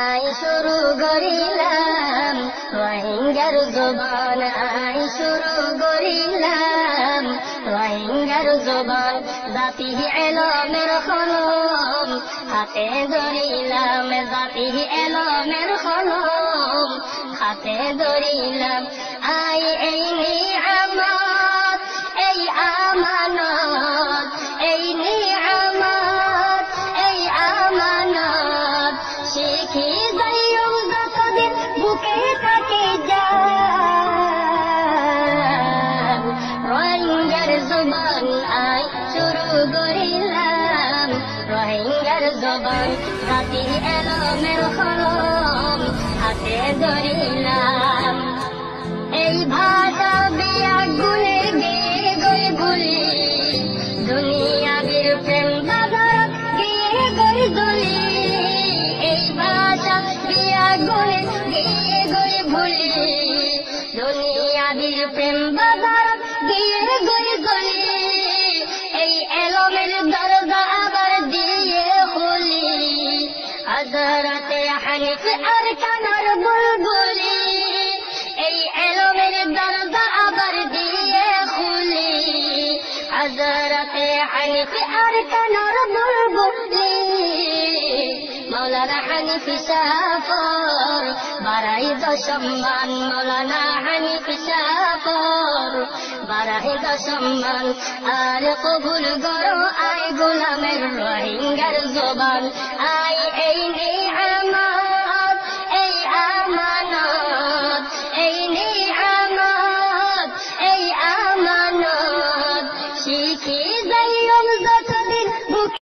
I শুরু করিলাম রোহিঙ্গার জবান, আই শুরু করিলাম রোহিঙ্গার জবান। জাতি এলমের কলম হাতে ধরিলাম, জাতি এলমের কলম হাতে ধরিলাম। আই এই নিয়ামত, এই আমানত, এই নিয়ামত, এই আমানত শিখি যাইও যতদিন বুকে থাকে যান। রোহিঙ্গার জবান আই শুরু করিলাম রোহিঙ্গার জবান। জাতি এলমের কলম হাতে ধরিলাম। এই ভাষা বিয়াগুলে গিয়ে গই বলি, দুনিয়াবির প্রেম বাজার গিয়ে গই দলি। এই ভাষা বিয়াগুলে গিয়ে গই ভুলি, দুনিয়াবির প্রেম বাজার গিয়ে গই দলি। এই এলমের দরজা আবার দিয়ে খুলি, হযরতে হানিফ আর কানার বুলবুলি। এই এলমের দরজা আবার দিয়ে খুলি, হযরতে হানিফ আর কানার বুলবুলি। মাওলানা হানিফ সাফর বাড়াই সম্মান, মাওলানা হানিফ সাফর বাড়াই সম্মান। আর কবুল করো আই গোলামের রোহিঙ্গার জবান। আই এই